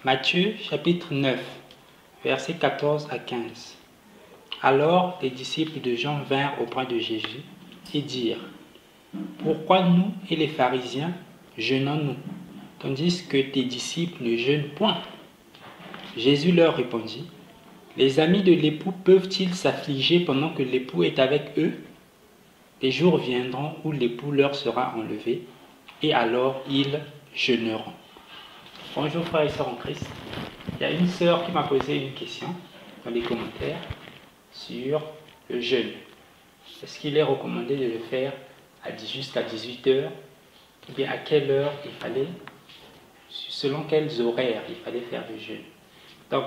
Matthieu chapitre 9, versets 14 à 15. Alors les disciples de Jean vinrent auprès de Jésus et dirent: Pourquoi nous et les pharisiens jeûnons-nous, tandis que tes disciples ne jeûnent point? Jésus leur répondit: Les amis de l'époux peuvent-ils s'affliger pendant que l'époux est avec eux? Des jours viendront où l'époux leur sera enlevé, et alors ils jeûneront. Bonjour frères et sœurs en Christ. Il y a une sœur qui m'a posé une question dans les commentaires sur le jeûne. Est-ce qu'il est recommandé de le faire jusqu'à 18 heures, ou bien à quelle heure il fallait, selon quels horaires il fallait faire le jeûne? Donc,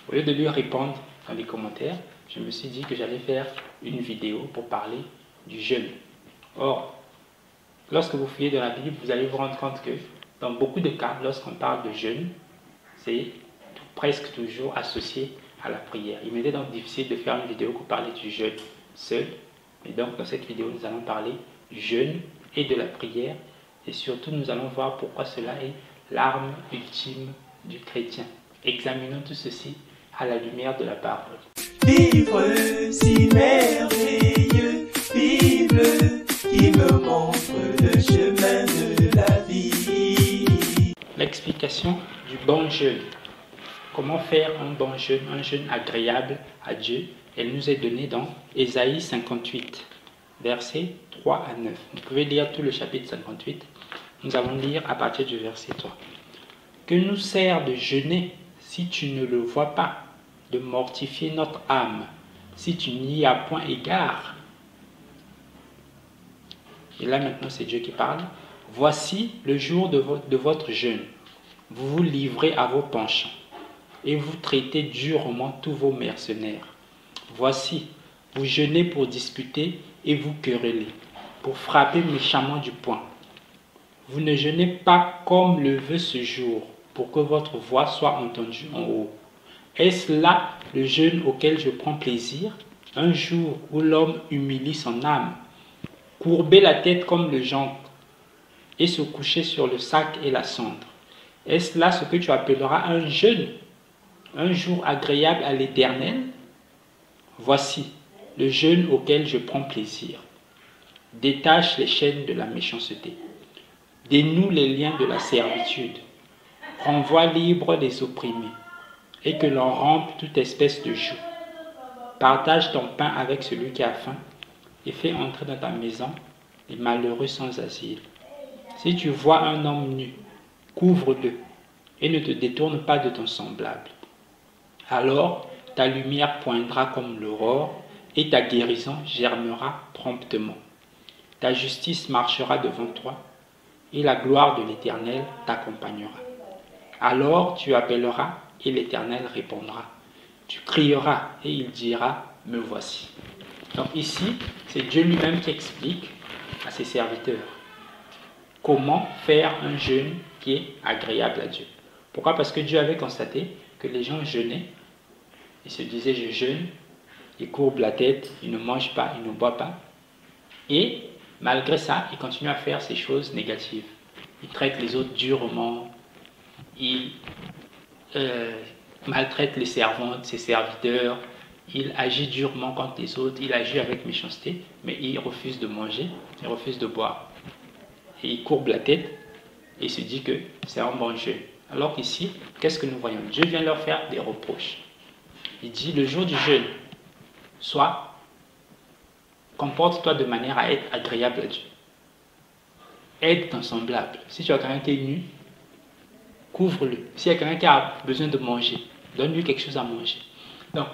au lieu de lui répondre dans les commentaires, je me suis dit que j'allais faire une vidéo pour parler du jeûne. Or, lorsque vous fouillez dans la Bible, vous allez vous rendre compte que dans beaucoup de cas, lorsqu'on parle de jeûne, c'est presque toujours associé à la prière. Il m'était donc difficile de faire une vidéo pour parler du jeûne seul. Et donc, dans cette vidéo, nous allons parler du jeûne et de la prière. Et surtout, nous allons voir pourquoi cela est l'arme ultime du chrétien. Examinons tout ceci à la lumière de la parole. Livre si merveilleux, Bible qui me montre le chemin de la vie. L'explication du bon jeûne. Comment faire un bon jeûne, un jeûne agréable à Dieu? Elle nous est donnée dans Ésaïe 58, versets 3 à 9. Vous pouvez lire tout le chapitre 58. Nous allons lire à partir du verset 3. Que nous sert de jeûner si tu ne le vois pas, de mortifier notre âme si tu n'y as point égard? Et là maintenant c'est Dieu qui parle. Voici le jour de votre jeûne. Vous vous livrez à vos penchants et vous traitez durement tous vos mercenaires. Voici, vous jeûnez pour disputer et vous querellez, pour frapper méchamment du poing. Vous ne jeûnez pas comme le veut ce jour, pour que votre voix soit entendue en haut. Est-ce là le jeûne auquel je prends plaisir, un jour où l'homme humilie son âme, courber la tête comme le gendre et se coucher sur le sac et la cendre? Est-ce là ce que tu appelleras un jeûne, un jour agréable à l'Éternel? Voici le jeûne auquel je prends plaisir. Détache les chaînes de la méchanceté, dénoue les liens de la servitude, renvoie libre les opprimés, et que l'on rompe toute espèce de joug. Partage ton pain avec celui qui a faim, et fais entrer dans ta maison les malheureux sans asile. Si tu vois un homme nu, couvre-le, et ne te détourne pas de ton semblable. Alors ta lumière poindra comme l'aurore, et ta guérison germera promptement. Ta justice marchera devant toi, et la gloire de l'Éternel t'accompagnera. Alors tu appelleras, et l'Éternel répondra. Tu crieras, et il dira, me voici. Donc ici, c'est Dieu lui-même qui explique à ses serviteurs comment faire un jeûne qui est agréable à Dieu. Pourquoi? Parce que Dieu avait constaté que les gens jeûnaient, ils se disaient je jeûne, ils courbent la tête, ils ne mangent pas, ils ne boivent pas, et malgré ça, ils continuent à faire ces choses négatives. Ils traitent les autres durement, ils maltraitent les servantes, ses serviteurs, il agit durement contre les autres, il agit avec méchanceté, mais il refuse de manger, il refuse de boire. Et il courbe la tête et il se dit que c'est un bon jeûne. Alors qu'ici, qu'est-ce que nous voyons? Dieu vient leur faire des reproches. Il dit, le jour du jeûne, comporte-toi de manière à être agréable à Dieu. Aide ton semblable. Si tu as quelqu'un qui est nu, couvre-le. S'il y a quelqu'un qui a besoin de manger, donne-lui quelque chose à manger. Donc,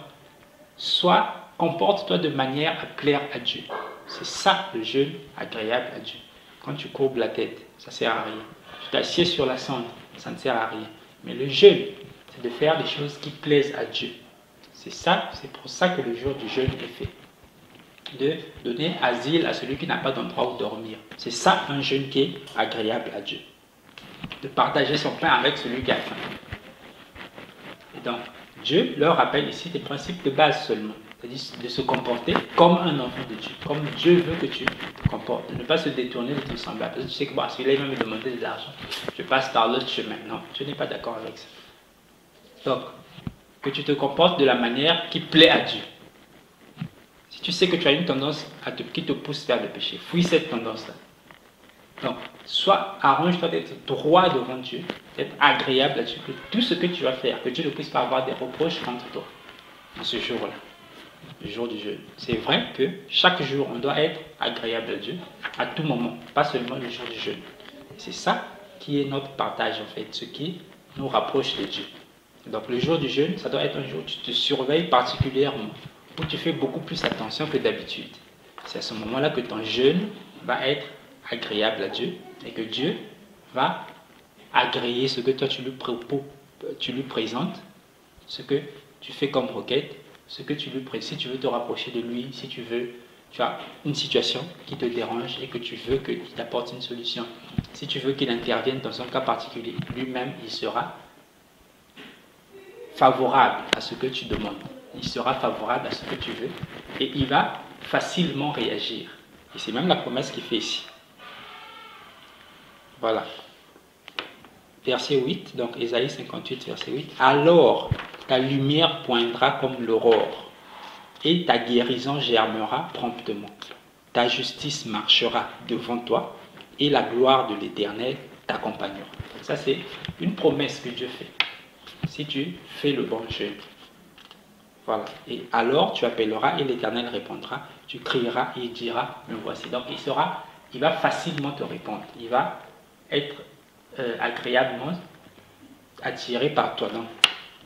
comporte-toi de manière à plaire à Dieu. C'est ça le jeûne agréable à Dieu. Quand tu courbes la tête, ça ne sert à rien. Tu t'assieds sur la cendre, ça ne sert à rien. Mais le jeûne, c'est de faire des choses qui plaisent à Dieu. C'est pour ça que le jour du jeûne est fait. De donner asile à celui qui n'a pas d'endroit où dormir. C'est ça un jeûne qui est agréable à Dieu. De partager son pain avec celui qui a faim. Et donc, Dieu leur rappelle ici des principes de base seulement. C'est-à-dire de se comporter comme un enfant de Dieu. Comme Dieu veut que tu te comportes. De ne pas se détourner de ton semblable. Parce que tu sais que celui-là il va me demander de l'argent. Je passe par l'autre chemin. Non, Dieu n'est pas d'accord avec ça. Donc, que tu te comportes de la manière qui plaît à Dieu. Si tu sais que tu as une tendance qui te pousse vers le péché, fuis cette tendance-là. Donc, arrange-toi d'être droit devant Dieu, d'être agréable à Dieu, que tout ce que tu vas faire, que Dieu ne puisse pas avoir des reproches contre toi en ce jour-là, le jour du jeûne. C'est vrai que chaque jour, on doit être agréable à Dieu, à tout moment, pas seulement le jour du jeûne. C'est ça qui est notre partage en fait, ce qui nous rapproche de Dieu. Donc le jour du jeûne, ça doit être un jour où tu te surveilles particulièrement, où tu fais beaucoup plus attention que d'habitude. C'est à ce moment-là que ton jeûne va être agréable à Dieu et que Dieu va agréer ce que toi tu lui présentes, ce que tu fais comme requête, ce que tu lui présentes. Si tu veux te rapprocher de lui, si tu as une situation qui te dérange et que tu veux qu'il t'apporte une solution, si tu veux qu'il intervienne dans un cas particulier, lui-même il sera favorable à ce que tu demandes. Il sera favorable à ce que tu veux et il va facilement réagir. Et c'est même la promesse qu'il fait ici. Voilà. Verset 8, donc Ésaïe 58, verset 8. Alors ta lumière poindra comme l'aurore et ta guérison germera promptement. Ta justice marchera devant toi et la gloire de l'Éternel t'accompagnera. Ça, c'est une promesse que Dieu fait. Si tu fais le bon jeûne. Voilà. Et alors tu appelleras et l'Éternel répondra. Tu crieras et il dira, me voici. Donc il va facilement te répondre. Il va être agréablement attiré par toi. Donc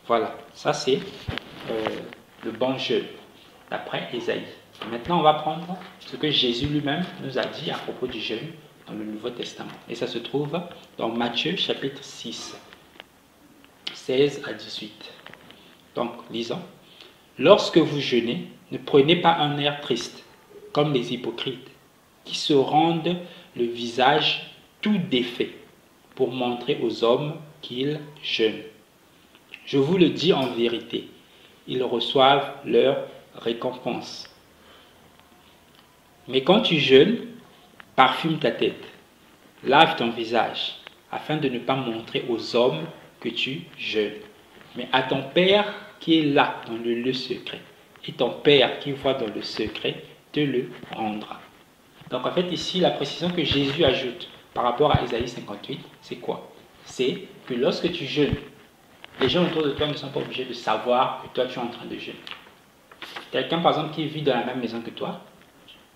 voilà. Ça c'est le bon jeûne. D'après Ésaïe. Maintenant on va prendre ce que Jésus lui-même nous a dit à propos du jeûne dans le Nouveau Testament. Et ça se trouve dans Matthieu chapitre 6. 16 à 18. Donc, lisons. Lorsque vous jeûnez, ne prenez pas un air triste, comme les hypocrites, qui se rendent le visage tout défait pour montrer aux hommes qu'ils jeûnent. Je vous le dis en vérité, ils reçoivent leur récompense. Mais quand tu jeûnes, parfume ta tête, lave ton visage, afin de ne pas montrer aux hommes que tu jeûnes, mais à ton Père qui est là dans le lieu secret. Et ton Père qui voit dans le secret te le rendra. Donc en fait ici, la précision que Jésus ajoute par rapport à Ésaïe 58, c'est quoi? C'est que lorsque tu jeûnes, les gens autour de toi ne sont pas obligés de savoir que toi tu es en train de jeûner. Quelqu'un par exemple qui vit dans la même maison que toi,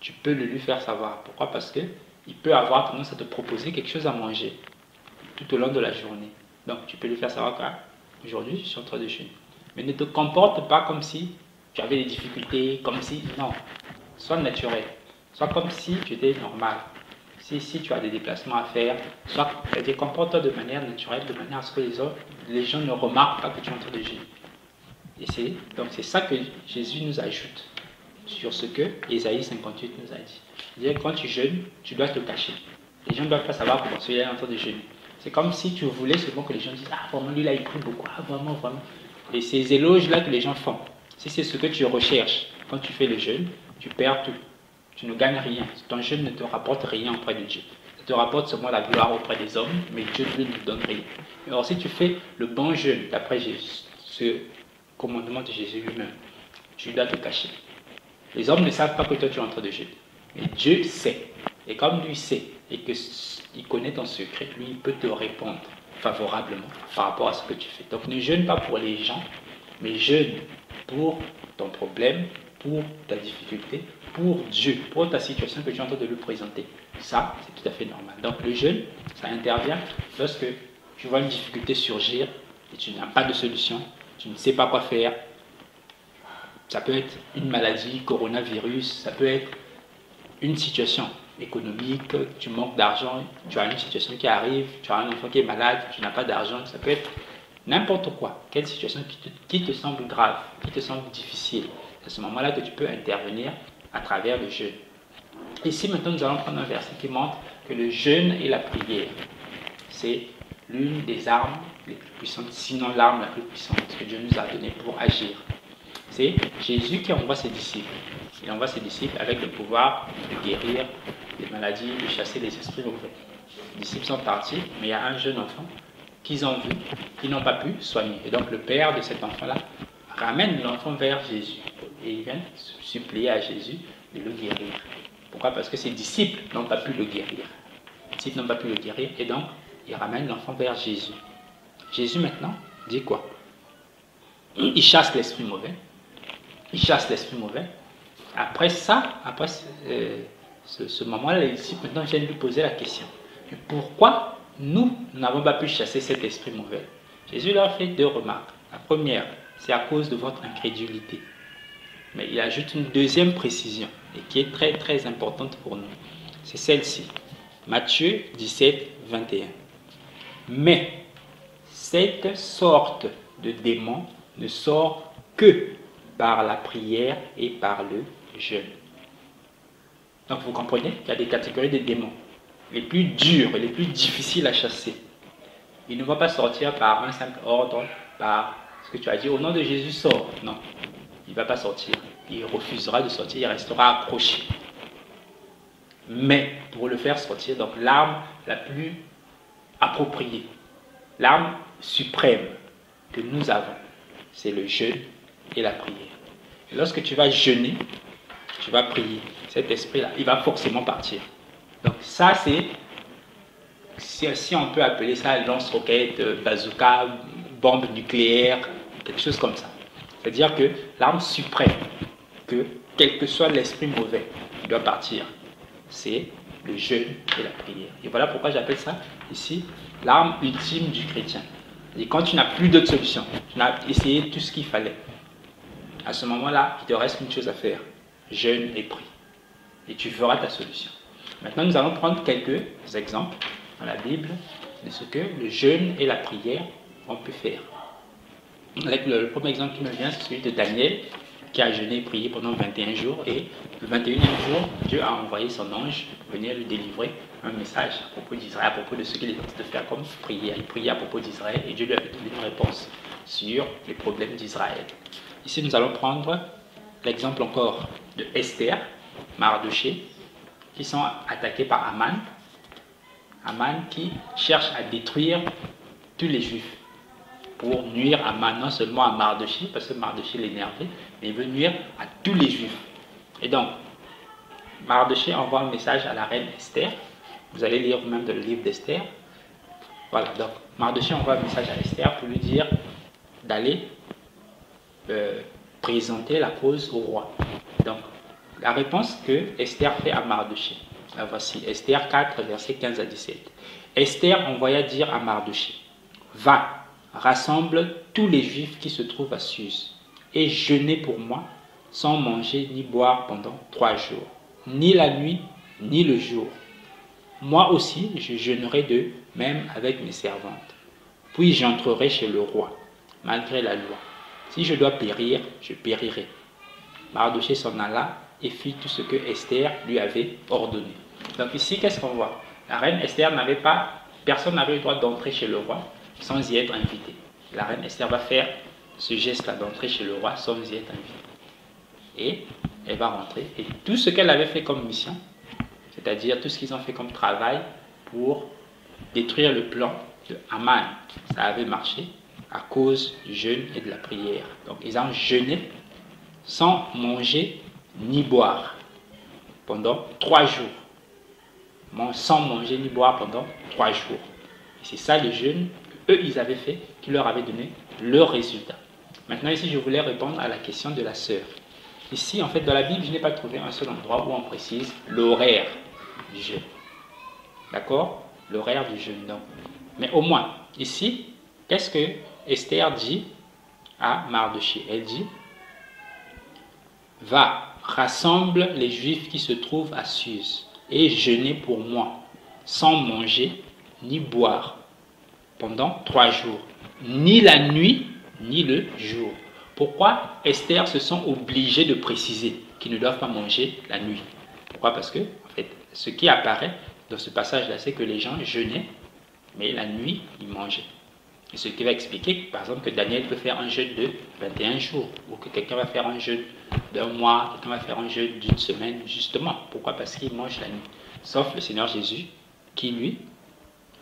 tu peux le lui faire savoir. Pourquoi? Parce qu'il peut avoir tendance à te proposer quelque chose à manger tout au long de la journée. Donc tu peux lui faire savoir qu'aujourd'hui je suis en train de jeûner. Mais ne te comporte pas comme si tu avais des difficultés, comme si... Non, sois naturel. Sois comme si tu étais normal. Si tu as des déplacements à faire, comporte-toi de manière naturelle, de manière à ce que les gens ne remarquent pas que tu es en train de jeûner. Donc c'est ça que Jésus nous ajoute sur ce que Ésaïe 58 nous a dit. C'est-à-dire quand tu jeûnes, tu dois te cacher. Les gens ne doivent pas savoir comment tu es en train de jeûner. C'est comme si tu voulais seulement que les gens disent « Ah, vraiment, lui là, il prie beaucoup. Ah, vraiment, vraiment. » Et ces éloges-là que les gens font, si c'est ce que tu recherches quand tu fais le jeûne, tu perds tout. Tu ne gagnes rien. Ton jeûne ne te rapporte rien auprès de Dieu. Ça te rapporte seulement la gloire auprès des hommes, mais Dieu lui ne te donne rien. Alors si tu fais le bon jeûne, d'après ce commandement de Jésus lui-même, tu dois te cacher. Les hommes ne savent pas que toi tu es en train de jeûner. Mais Dieu sait. Et comme lui sait, et qu'il connaît ton secret, lui, il peut te répondre favorablement par rapport à ce que tu fais. Donc ne jeûne pas pour les gens, mais jeûne pour ton problème, pour ta difficulté, pour Dieu, pour ta situation que tu es en train de lui présenter. Ça, c'est tout à fait normal. Donc le jeûne, ça intervient lorsque tu vois une difficulté surgir et tu n'as pas de solution, tu ne sais pas quoi faire. Ça peut être une maladie, coronavirus, ça peut être une situation économique, tu manques d'argent, tu as une situation qui arrive, tu as un enfant qui est malade, tu n'as pas d'argent, ça peut être n'importe quoi, quelle situation qui te semble grave, qui te semble difficile. C'est à ce moment-là que tu peux intervenir à travers le jeûne. Ici maintenant nous allons prendre un verset qui montre que le jeûne et la prière, c'est l'une des armes les plus puissantes, sinon l'arme la plus puissante que Dieu nous a donnée pour agir. C'est Jésus qui envoie ses disciples. Il envoie ses disciples avec le pouvoir de guérir les maladies, de chasser les esprits mauvais. Les disciples sont partis, mais il y a un jeune enfant qu'ils ont vu, qu'ils n'ont pas pu soigner. Et donc le père de cet enfant-là ramène l'enfant vers Jésus. Et il vient supplier à Jésus de le guérir. Pourquoi? Parce que ses disciples n'ont pas pu le guérir. Les disciples n'ont pas pu le guérir et donc il ramène l'enfant vers Jésus. Jésus maintenant dit quoi? Il chasse l'esprit mauvais. Il chasse l'esprit mauvais. Après ça, après ce moment-là, les disciples maintenant viennent lui poser la question. Mais pourquoi nous n'avons pas pu chasser cet esprit mauvais? Jésus leur fait deux remarques. La première, c'est à cause de votre incrédulité. Mais il ajoute une deuxième précision, et qui est très très importante pour nous. C'est celle-ci. Matthieu 17, 21. Mais cette sorte de démon ne sort que par la prière et par le jeûne. Donc vous comprenez qu'il y a des catégories de démons. Les plus durs et les plus difficiles à chasser. Il ne va pas sortir par un simple ordre, par ce que tu as dit, au nom de Jésus sort. Non, il ne va pas sortir. Il refusera de sortir, il restera accroché. Mais pour le faire sortir, donc l'arme la plus appropriée, l'arme suprême que nous avons, c'est le jeûne et la prière. Et lorsque tu vas jeûner, tu vas prier, cet esprit-là, il va forcément partir. Donc ça, c'est, si on peut appeler ça lance-roquette, bazooka, bombe nucléaire, quelque chose comme ça. C'est-à-dire que l'arme suprême, que quel que soit l'esprit mauvais, il doit partir, c'est le jeûne et la prière. Et voilà pourquoi j'appelle ça ici l'arme ultime du chrétien. Et quand tu n'as plus d'autre solution, tu n'as essayé tout ce qu'il fallait, à ce moment-là, il te reste une chose à faire, jeûne et prie. Et tu feras ta solution. Maintenant, nous allons prendre quelques exemples dans la Bible de ce que le jeûne et la prière ont pu faire. Le premier exemple qui me vient, c'est celui de Daniel, qui a jeûné et prié pendant 21 jours. Et le 21e jour, Dieu a envoyé son ange venir lui délivrer un message à propos d'Israël, à propos de ce qu'il est en train de faire comme prière. Il priait à propos d'Israël et Dieu lui a donné une réponse sur les problèmes d'Israël. Ici, nous allons prendre l'exemple encore de Esther, Mardoché, qui sont attaqués par Aman. Aman qui cherche à détruire tous les Juifs pour nuire à non seulement à Mardoché, parce que Mardoché l'énervait, mais il veut nuire à tous les Juifs. Et donc, Mardoché envoie un message à la reine Esther. Vous allez lire même dans le livre d'Esther. Voilà, donc Mardoché envoie un message à Esther pour lui dire d'aller présenter la cause au roi. Donc, la réponse que Esther fait à Mardoché, la voici, Esther 4, versets 15 à 17. Esther envoya dire à Mardoché, va, rassemble tous les Juifs qui se trouvent à Suse, et jeûnez pour moi, sans manger ni boire pendant 3 jours, ni la nuit, ni le jour. Moi aussi, je jeûnerai de même avec mes servantes. Puis j'entrerai chez le roi, malgré la loi. Si je dois périr, je périrai. Mardoché s'en alla et fit tout ce que Esther lui avait ordonné. Donc ici, qu'est-ce qu'on voit? La reine Esther n'avait pas, personne n'avait le droit d'entrer chez le roi sans y être invité. La reine Esther va faire ce geste-là d'entrer chez le roi sans y être invité. Et elle va rentrer. Et tout ce qu'elle avait fait comme mission, c'est-à-dire tout ce qu'ils ont fait comme travail pour détruire le plan de Haman, ça avait marché à cause du jeûne et de la prière. Donc ils ont jeûné sans manger ni boire pendant 3 jours. Sans manger ni boire pendant 3 jours. Et c'est ça le jeûne qu'eux ils avaient fait, qui leur avait donné leur résultat. Maintenant ici je voulais répondre à la question de la sœur. Ici en fait dans la Bible je n'ai pas trouvé un seul endroit où on précise l'horaire du jeûne. D'accord? L'horaire du jeûne. Donc. Mais au moins ici, qu'est-ce que Esther dit à Mardoché? Elle dit, va, rassemble les Juifs qui se trouvent à Suse et jeûnez pour moi, sans manger ni boire pendant 3 jours, ni la nuit ni le jour. Pourquoi Esther se sent obligée de préciser qu'ils ne doivent pas manger la nuit? Pourquoi? Parce que en fait, ce qui apparaît dans ce passage-là, c'est que les gens jeûnaient, mais la nuit, ils mangeaient. Et ce qui va expliquer, par exemple, que Daniel peut faire un jeûne de 21 jours, ou que quelqu'un va faire un jeûne d'un mois, quelqu'un va faire un jeûne d'une semaine, justement. Pourquoi? Parce qu'il mange la nuit. Sauf le Seigneur Jésus, qui lui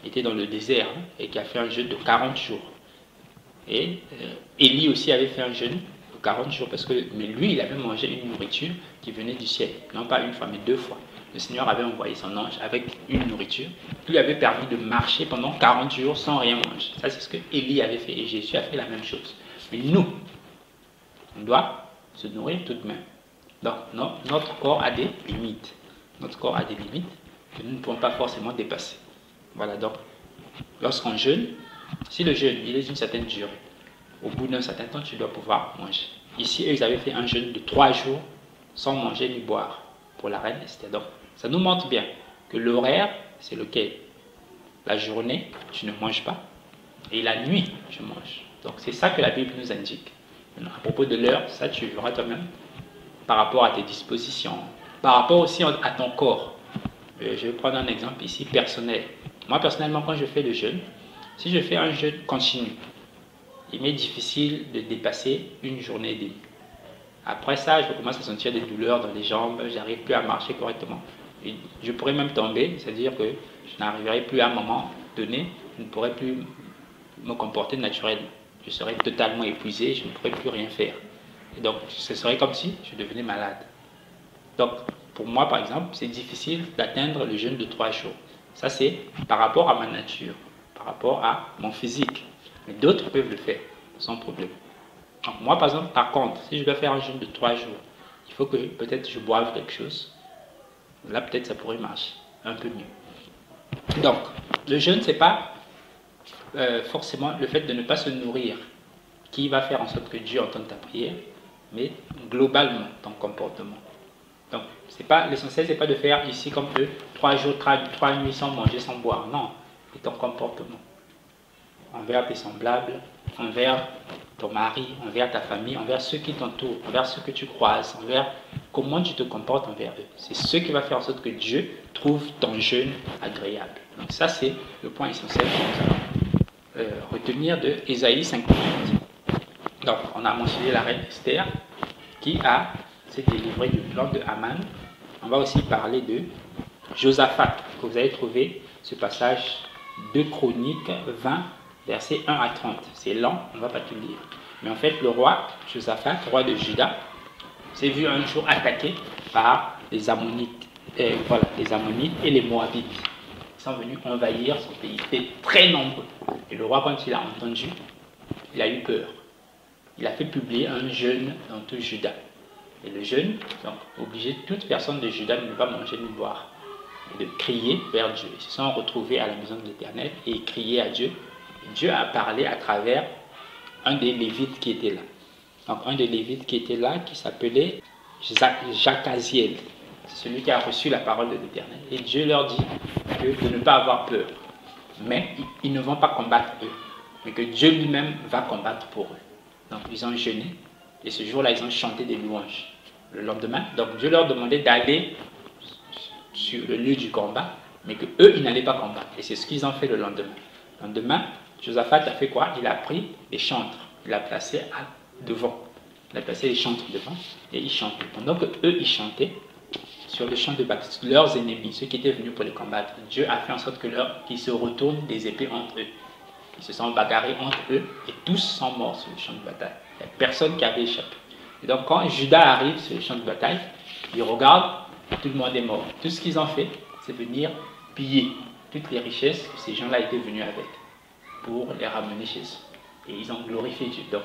était dans le désert hein, et qui a fait un jeûne de 40 jours. Et Élie aussi avait fait un jeûne de 40 jours, mais lui, il avait mangé une nourriture qui venait du ciel, non pas une fois, mais 2 fois. Le Seigneur avait envoyé son ange avec une nourriture qui lui avait permis de marcher pendant 40 jours sans rien manger. Ça, c'est ce que Élie avait fait et Jésus a fait la même chose. Mais nous, on doit se nourrir tout de même. Donc, notre corps a des limites. Notre corps a des limites que nous ne pouvons pas forcément dépasser. Voilà, donc, lorsqu'on jeûne, si le jeûne il est d'une certaine durée, au bout d'un certain temps, tu dois pouvoir manger. Ici, ils avaient fait un jeûne de 3 jours sans manger ni boire pour la reine Esther. Donc, ça nous montre bien que l'horaire, c'est lequel? La journée, tu ne manges pas, et la nuit, tu manges. Donc, c'est ça que la Bible nous indique. Maintenant, à propos de l'heure, ça, tu verras toi-même par rapport à tes dispositions, par rapport aussi à ton corps. Je vais prendre un exemple ici personnel. Moi, personnellement, quand je fais le jeûne, si je fais un jeûne continu, il m'est difficile de dépasser une journée et demie. Après ça, je commence à sentir des douleurs dans les jambes, je n'arrive plus à marcher correctement. Et je pourrais même tomber, c'est-à-dire que je n'arriverai plus à un moment donné, je ne pourrai plus me comporter naturellement. Je serai totalement épuisé, je ne pourrai plus rien faire. Et donc, ce serait comme si je devenais malade. Donc, pour moi, par exemple, c'est difficile d'atteindre le jeûne de 3 jours. Ça, c'est par rapport à ma nature, par rapport à mon physique. Mais d'autres peuvent le faire, sans problème. Donc, moi, par exemple, par contre, si je dois faire un jeûne de 3 jours, il faut que peut-être je boive quelque chose. Là, peut-être ça pourrait marcher un peu mieux. Donc, le jeûne, ce n'est pas forcément le fait de ne pas se nourrir qui va faire en sorte que Dieu entende ta prière, mais globalement, ton comportement. Donc, l'essentiel, ce n'est pas de faire ici comme eux, 3 jours, 3 nuits sans manger, sans boire. Non, c'est ton comportement envers tes semblables, envers ton mari, envers ta famille, envers ceux qui t'entourent, envers ceux que tu croises, envers comment tu te comportes envers eux. C'est ce qui va faire en sorte que Dieu trouve ton jeûne agréable. Donc ça, c'est le point essentiel que nous allons retenir de Ésaïe 58. Donc, on a mentionné la reine Esther qui s'est délivrée du plan de Haman. On va aussi parler de Josaphat, que vous allez trouver ce passage de Chroniques 20, versets 1 à 30. C'est lent, on ne va pas tout lire. Mais en fait, le roi Josaphat, roi de Juda, s'est vu un jour attaqué par les Ammonites, les Ammonites et les Moabites. Ils sont venus envahir son pays. Ils étaient très nombreux. Et le roi, quand il a entendu, il a eu peur. Il a fait publier un jeûne dans tout Juda. Et le jeûne, donc, obligeait toute personne de Juda de ne pas manger ni boire. Et de crier vers Dieu. Ils se sont retrouvés à la maison de l'Éternel et criaient à Dieu. Et Dieu a parlé à travers un des Lévites qui était là. Donc un des Lévites qui était là, qui s'appelait Jacaziel. C'est celui qui a reçu la parole de l'Éternel. Et Dieu leur dit de ne pas avoir peur. Mais ils ne vont pas combattre eux. Mais que Dieu lui-même va combattre pour eux. Donc ils ont jeûné. Et ce jour-là, ils ont chanté des louanges. Le lendemain, donc Dieu leur demandait d'aller sur le lieu du combat, mais que eux, ils n'allaient pas combattre. Et c'est ce qu'ils ont fait le lendemain. Le lendemain, Josaphat a fait quoi? Il a pris les chantres. Il a placé devant. Il a placé les chantres devant et ils chantaient. Pendant que eux, ils chantaient sur le champ de bataille, leurs ennemis, ceux qui étaient venus pour les combattre, Dieu a fait en sorte qu'ils se retournent des épées entre eux. Ils se sont bagarrés entre eux et tous sont morts sur le champ de bataille. Il n'y a personne qui avait échappé. Et donc quand Judas arrive sur le champ de bataille, il regarde, tout le monde est mort. Tout ce qu'ils ont fait, c'est venir piller toutes les richesses que ces gens-là étaient venus avec pour les ramener chez eux. Et ils ont glorifié Dieu. Donc,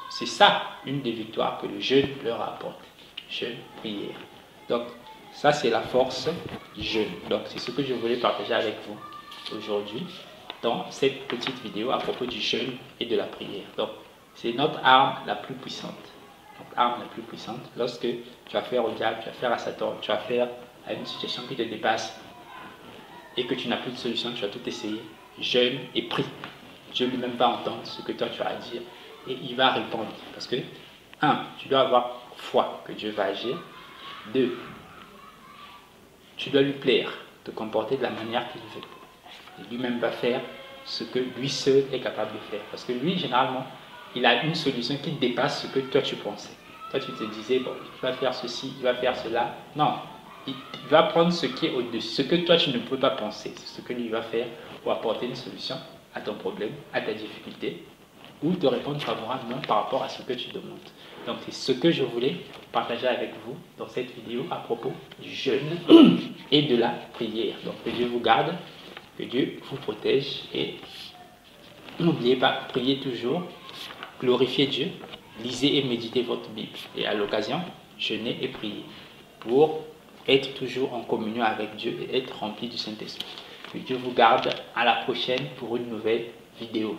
c'est ça, une des victoires que le jeûne leur apporte. Jeûne, prière. Donc, ça, c'est la force du jeûne. Donc, c'est ce que je voulais partager avec vous aujourd'hui dans cette petite vidéo à propos du jeûne et de la prière. Donc, c'est notre arme la plus puissante. Notre arme la plus puissante. Lorsque tu vas faire au diable, tu vas faire à Satan, tu vas faire à une situation qui te dépasse et que tu n'as plus de solution, tu vas tout essayer. Jeûne et prie. Dieu lui-même va entendre ce que toi tu as à dire et il va répondre. Parce que, 1, tu dois avoir foi que Dieu va agir. 2, tu dois lui plaire, te comporter de la manière qu'il veut. Et lui-même va faire ce que lui seul est capable de faire. Parce que lui, généralement, il a une solution qui dépasse ce que toi tu pensais. Toi tu te disais, bon, il va faire ceci, il va faire cela. Non, il va prendre ce qui est au-dessus, ce que toi tu ne peux pas penser. C'est ce que lui va faire pour apporter une solution à ton problème, à ta difficulté, ou te répondre favorablement par rapport à ce que tu demandes. Donc c'est ce que je voulais partager avec vous dans cette vidéo à propos du jeûne et de la prière. Donc que Dieu vous garde, que Dieu vous protège et n'oubliez pas, priez toujours, glorifiez Dieu, lisez et méditez votre Bible et à l'occasion, jeûnez et priez pour être toujours en communion avec Dieu et être rempli du Saint-Esprit. Que Dieu vous garde, à la prochaine pour une nouvelle vidéo.